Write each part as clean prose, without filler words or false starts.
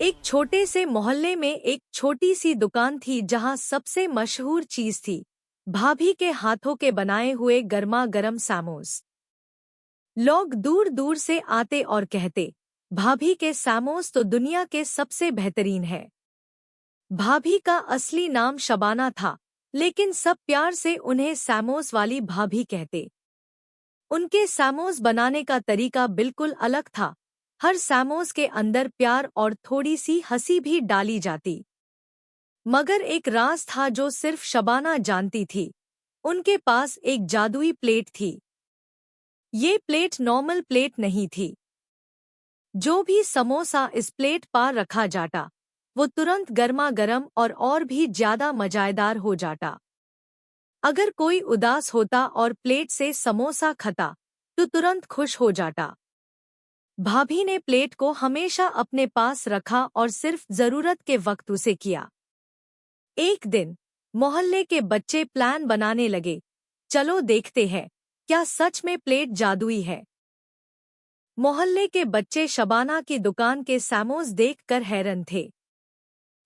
एक छोटे से मोहल्ले में एक छोटी सी दुकान थी जहां सबसे मशहूर चीज थी भाभी के हाथों के बनाए हुए गर्मा गर्म सामोस। लोग दूर दूर से आते और कहते, भाभी के सामोस तो दुनिया के सबसे बेहतरीन है। भाभी का असली नाम शबाना था, लेकिन सब प्यार से उन्हें सामोस वाली भाभी कहते। उनके सामोस बनाने का तरीका बिल्कुल अलग था। हर सामोस के अंदर प्यार और थोड़ी सी हंसी भी डाली जाती। मगर एक राज था जो सिर्फ शबाना जानती थी। उनके पास एक जादुई प्लेट थी। ये प्लेट नॉर्मल प्लेट नहीं थी। जो भी समोसा इस प्लेट पर रखा जाता, वो तुरंत गर्मा गर्म और भी ज्यादा मजेदार हो जाता। अगर कोई उदास होता और प्लेट से समोसा खाता, तो तुरंत खुश हो जाता। भाभी ने प्लेट को हमेशा अपने पास रखा और सिर्फ जरूरत के वक्त उसे किया। एक दिन मोहल्ले के बच्चे प्लान बनाने लगे, चलो देखते हैं क्या सच में प्लेट जादुई है। मोहल्ले के बच्चे शबाना की दुकान के सामोस देखकर हैरान थे।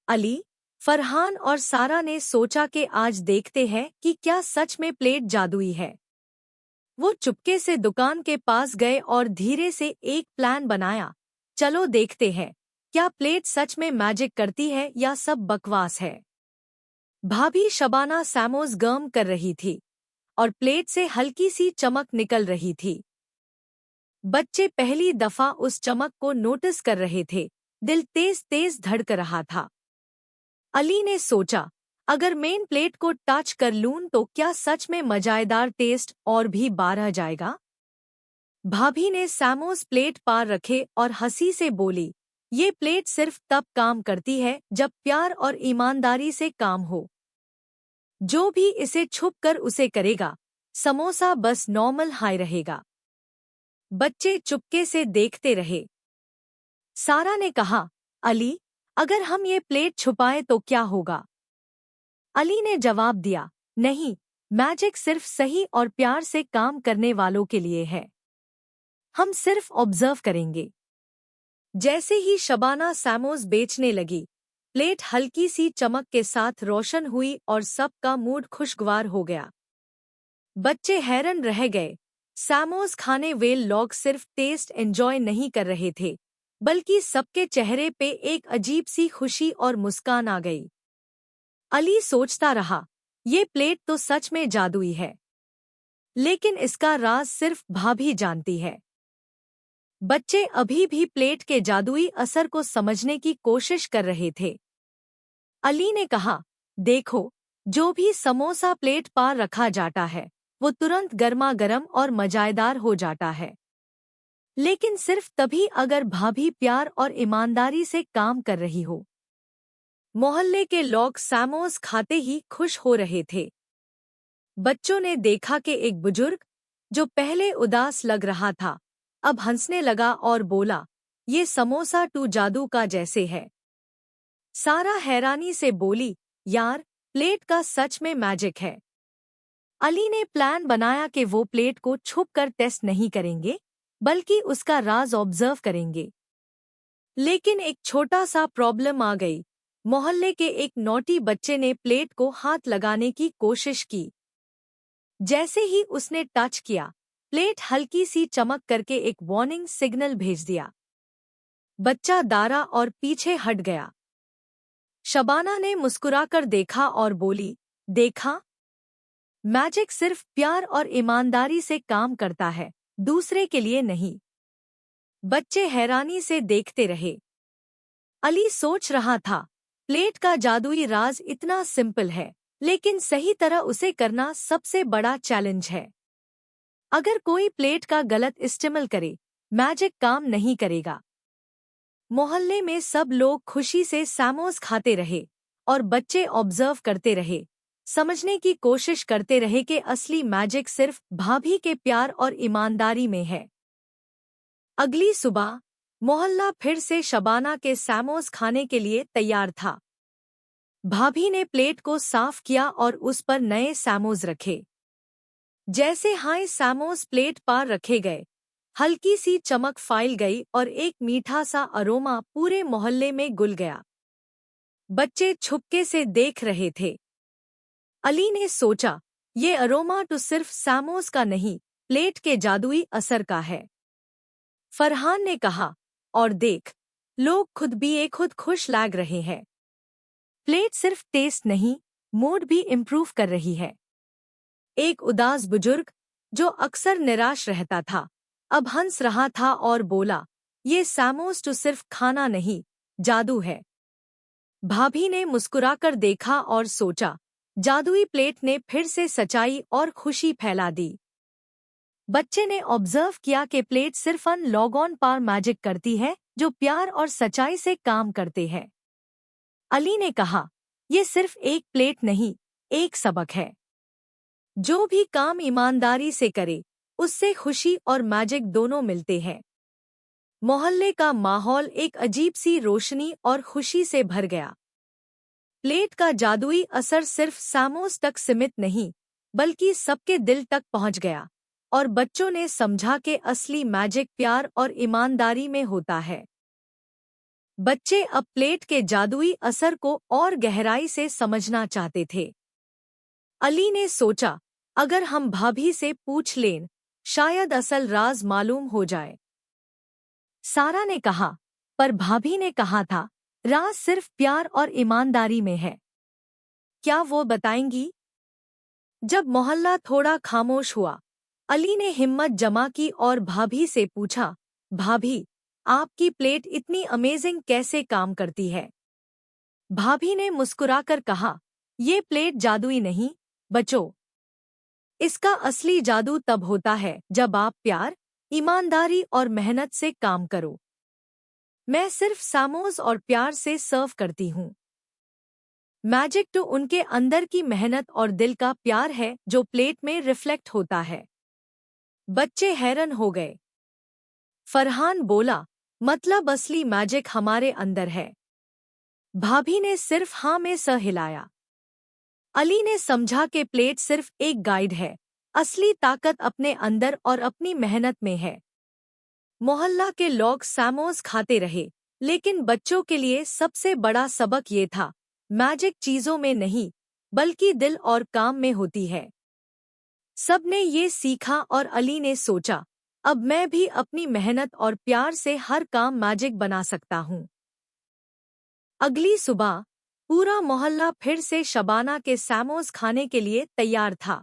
अली, फरहान और सारा ने सोचा कि आज देखते हैं कि क्या सच में प्लेट जादुई है। वो चुपके से दुकान के पास गए और धीरे से एक प्लान बनाया, चलो देखते हैं क्या प्लेट सच में मैजिक करती है या सब बकवास है। भाभी शबाना सामोस गर्म कर रही थी और प्लेट से हल्की सी चमक निकल रही थी। बच्चे पहली दफा उस चमक को नोटिस कर रहे थे। दिल तेज तेज धड़क रहा था। अली ने सोचा, अगर मेन प्लेट को टच कर लूं तो क्या सच में मजेदार टेस्ट और भी बढ़ जाएगा। भाभी ने सामोस प्लेट पार रखे और हंसी से बोली, ये प्लेट सिर्फ तब काम करती है जब प्यार और ईमानदारी से काम हो। जो भी इसे छुप कर उसे करेगा, समोसा बस नॉर्मल हाई रहेगा। बच्चे चुपके से देखते रहे। सारा ने कहा, अली, अगर हम ये प्लेट छुपाएं तो क्या होगा। अली ने जवाब दिया, नहीं, मैजिक सिर्फ सही और प्यार से काम करने वालों के लिए है। हम सिर्फ ऑब्जर्व करेंगे। जैसे ही शबाना सामोस बेचने लगी, प्लेट हल्की सी चमक के साथ रोशन हुई और सबका मूड खुशगवार हो गया। बच्चे हैरान रह गए। सामोस खाने वे लोग सिर्फ टेस्ट एंजॉय नहीं कर रहे थे, बल्कि सबके चेहरे पे एक अजीब सी खुशी और मुस्कान आ गई। अली सोचता रहा, ये प्लेट तो सच में जादुई है, लेकिन इसका राज सिर्फ भाभी जानती है। बच्चे अभी भी प्लेट के जादुई असर को समझने की कोशिश कर रहे थे। अली ने कहा, देखो, जो भी समोसा प्लेट पर रखा जाता है, वो तुरंत गर्मा गर्म और मजेदार हो जाता है। लेकिन सिर्फ तभी अगर भाभी प्यार और ईमानदारी से काम कर रही हो। मोहल्ले के लोग सामोस खाते ही खुश हो रहे थे। बच्चों ने देखा कि एक बुजुर्ग, जो पहले उदास लग रहा था, अब हंसने लगा और बोला, ये समोसा टू जादू का जैसे है। सारा हैरानी से बोली, यार, प्लेट का सच में मैजिक है। अली ने प्लान बनाया कि वो प्लेट को छुपकर टेस्ट नहीं करेंगे, बल्कि उसका राज ऑब्जर्व करेंगे। लेकिन एक छोटा सा प्रॉब्लम आ गई। मोहल्ले के एक नॉटी बच्चे ने प्लेट को हाथ लगाने की कोशिश की। जैसे ही उसने टच किया, प्लेट हल्की सी चमक करके एक वार्निंग सिग्नल भेज दिया। बच्चा डरा और पीछे हट गया। शबाना ने मुस्कुराकर देखा और बोली, देखा, मैजिक सिर्फ प्यार और ईमानदारी से काम करता है, दूसरे के लिए नहीं। बच्चे हैरानी से देखते रहे। अली सोच रहा था, प्लेट का जादुई राज इतना सिंपल है, लेकिन सही तरह उसे करना सबसे बड़ा चैलेंज है। अगर कोई प्लेट का गलत इस्तेमाल करे, मैजिक काम नहीं करेगा। मोहल्ले में सब लोग खुशी से सामोस खाते रहे और बच्चे ऑब्जर्व करते रहे, समझने की कोशिश करते रहे कि असली मैजिक सिर्फ भाभी के प्यार और ईमानदारी में है। अगली सुबह मोहल्ला फिर से शबाना के सामोस खाने के लिए तैयार था। भाभी ने प्लेट को साफ किया और उस पर नए सामोस रखे। जैसे हाय सामोस प्लेट पर रखे गए, हल्की सी चमक फैल गई और एक मीठा सा अरोमा पूरे मोहल्ले में घुल गया। बच्चे छुपके से देख रहे थे। अली ने सोचा, ये अरोमा तो सिर्फ सामोस का नहीं, प्लेट के जादुई असर का है। फरहान ने कहा, और देख, लोग खुद खुश लग रहे हैं। प्लेट सिर्फ टेस्ट नहीं, मूड भी इम्प्रूव कर रही है। एक उदास बुजुर्ग, जो अक्सर निराश रहता था, अब हंस रहा था और बोला, ये सामोस तो सिर्फ खाना नहीं, जादू है। भाभी ने मुस्कुराकर देखा और सोचा, जादुई प्लेट ने फिर से सच्चाई और खुशी फैला दी। बच्चे ने ऑब्जर्व किया कि प्लेट सिर्फ अन लॉग ऑन पर मैजिक करती है जो प्यार और सच्चाई से काम करते हैं। अली ने कहा, ये सिर्फ एक प्लेट नहीं, एक सबक है। जो भी काम ईमानदारी से करे, उससे खुशी और मैजिक दोनों मिलते हैं। मोहल्ले का माहौल एक अजीब सी रोशनी और खुशी से भर गया। प्लेट का जादुई असर सिर्फ सामोस तक सीमित नहीं, बल्कि सबके दिल तक पहुंच गया, और बच्चों ने समझा कि असली मैजिक प्यार और ईमानदारी में होता है। बच्चे अब प्लेट के जादुई असर को और गहराई से समझना चाहते थे। अली ने सोचा, अगर हम भाभी से पूछ लें, शायद असल राज मालूम हो जाए। सारा ने कहा, पर भाभी ने कहा था, राज सिर्फ प्यार और ईमानदारी में है। क्या वो बताएंगी? जब मोहल्ला थोड़ा खामोश हुआ, अली ने हिम्मत जमा की और भाभी से पूछा, भाभी, आपकी प्लेट इतनी अमेजिंग कैसे काम करती है? भाभी ने मुस्कुराकर कहा, ये प्लेट जादुई नहीं, बच्चों। इसका असली जादू तब होता है जब आप प्यार, ईमानदारी और मेहनत से काम करो। मैं सिर्फ सामोस और प्यार से सर्व करती हूँ। मैजिक तो उनके अंदर की मेहनत और दिल का प्यार है जो प्लेट में रिफ्लेक्ट होता है। बच्चे हैरान हो गए। फरहान बोला, मतलब असली मैजिक हमारे अंदर है। भाभी ने सिर्फ हाँ में सर हिलाया। अली ने समझा कि प्लेट सिर्फ एक गाइड है, असली ताकत अपने अंदर और अपनी मेहनत में है। मोहल्ला के लोग सामोस खाते रहे, लेकिन बच्चों के लिए सबसे बड़ा सबक ये था, मैजिक चीजों में नहीं, बल्कि दिल और काम में होती है। सबने ये सीखा और अली ने सोचा, अब मैं भी अपनी मेहनत और प्यार से हर काम मैजिक बना सकता हूँ। अगली सुबह पूरा मोहल्ला फिर से शबाना के सामोस खाने के लिए तैयार था।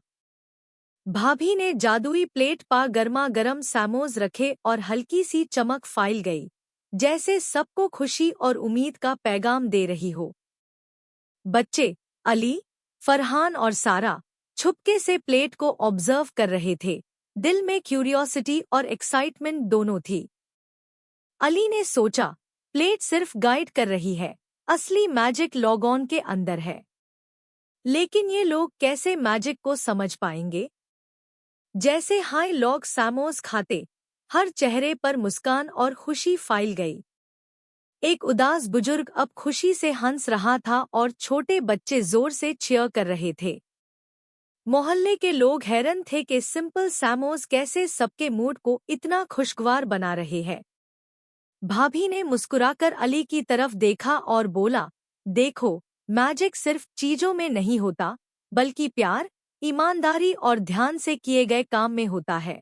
भाभी ने जादुई प्लेट पर गर्मा गर्म सामोस रखे और हल्की सी चमक फैल गई, जैसे सबको खुशी और उम्मीद का पैगाम दे रही हो। बच्चे, अली, फरहान और सारा, छुपके से प्लेट को ऑब्जर्व कर रहे थे। दिल में क्यूरियोसिटी और एक्साइटमेंट दोनों थी। अली ने सोचा, प्लेट सिर्फ गाइड कर रही है, असली मैजिक लॉगऑन के अंदर है। लेकिन ये लोग कैसे मैजिक को समझ पाएंगे? जैसे हाई लोग सामोस खाते, हर चेहरे पर मुस्कान और खुशी फैल गई। एक उदास बुजुर्ग अब खुशी से हंस रहा था और छोटे बच्चे जोर से चीयर कर रहे थे। मोहल्ले के लोग हैरान थे कि सिंपल सामोस कैसे सबके मूड को इतना खुशगवार बना रहे हैं। भाभी ने मुस्कुराकर अली की तरफ देखा और बोला, देखो, मैजिक सिर्फ चीजों में नहीं होता, बल्कि प्यार, ईमानदारी और ध्यान से किए गए काम में होता है।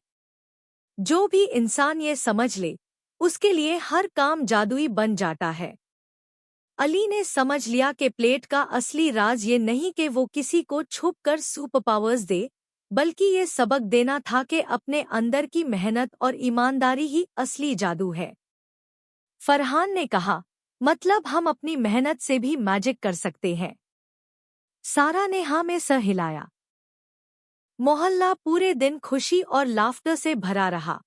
जो भी इंसान ये समझ ले, उसके लिए हर काम जादुई बन जाता है। अली ने समझ लिया कि प्लेट का असली राज ये नहीं कि वो किसी को छुप कर सुपर पावर्स दे, बल्कि ये सबक देना था कि अपने अंदर की मेहनत और ईमानदारी ही असली जादू है। फरहान ने कहा, मतलब हम अपनी मेहनत से भी मैजिक कर सकते हैं। सारा ने हाँ में सर हिलाया। मोहल्ला पूरे दिन खुशी और लाफ्टर से भरा रहा।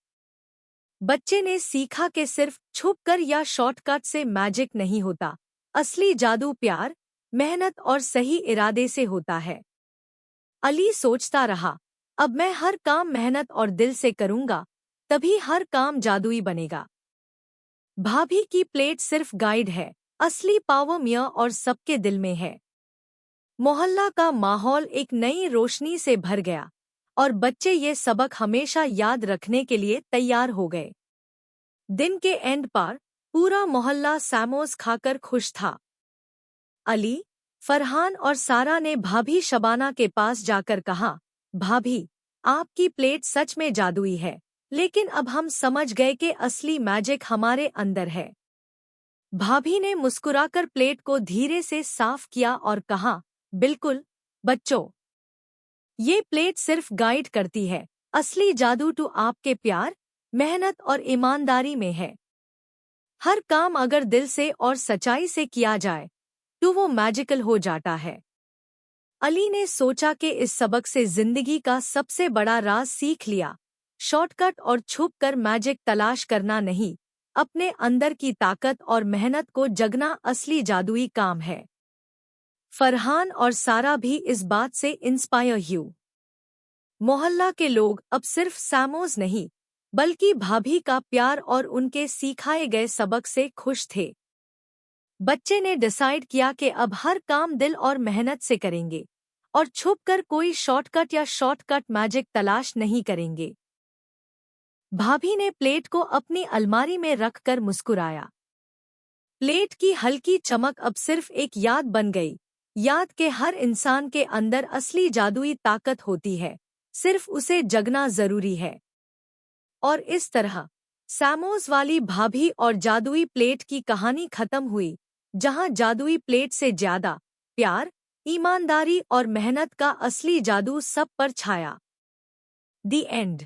बच्चे ने सीखा कि सिर्फ छुपकर या शॉर्टकट से मैजिक नहीं होता, असली जादू प्यार, मेहनत और सही इरादे से होता है। अली सोचता रहा, अब मैं हर काम मेहनत और दिल से करूंगा, तभी हर काम जादुई बनेगा। भाभी की प्लेट सिर्फ गाइड है, असली पावर मियाँ और सबके दिल में है। मोहल्ला का माहौल एक नई रोशनी से भर गया, और बच्चे ये सबक हमेशा याद रखने के लिए तैयार हो गए। दिन के एंड पर पूरा मोहल्ला सैमोस खाकर खुश था। अली, फरहान और सारा ने भाभी शबाना के पास जाकर कहा, भाभी, आपकी प्लेट सच में जादुई है, लेकिन अब हम समझ गए कि असली मैजिक हमारे अंदर है। भाभी ने मुस्कुराकर प्लेट को धीरे से साफ किया और कहा, बिल्कुल बच्चों, ये प्लेट सिर्फ गाइड करती है, असली जादू तो आपके प्यार, मेहनत और ईमानदारी में है। हर काम अगर दिल से और सच्चाई से किया जाए तो वो मैजिकल हो जाता है। अली ने सोचा कि इस सबक से जिंदगी का सबसे बड़ा राज सीख लिया। शॉर्टकट और छुपकर मैजिक तलाश करना नहीं, अपने अंदर की ताकत और मेहनत को जगना असली जादुई काम है। फरहान और सारा भी इस बात से इंस्पायर हुए। मोहल्ला के लोग अब सिर्फ सैमोस नहीं, बल्कि भाभी का प्यार और उनके सिखाए गए सबक से खुश थे। बच्चे ने डिसाइड किया कि अब हर काम दिल और मेहनत से करेंगे और छुपकर कोई शॉर्टकट या शॉर्टकट मैजिक तलाश नहीं करेंगे। भाभी ने प्लेट को अपनी अलमारी में रखकर मुस्कुराया। प्लेट की हल्की चमक अब सिर्फ एक याद बन गई, याद के हर इंसान के अंदर असली जादुई ताकत होती है, सिर्फ उसे जगना जरूरी है। और इस तरह सैमोस वाली भाभी और जादुई प्लेट की कहानी खत्म हुई, जहां जादुई प्लेट से ज्यादा प्यार, ईमानदारी और मेहनत का असली जादू सब पर छाया। दी एंड।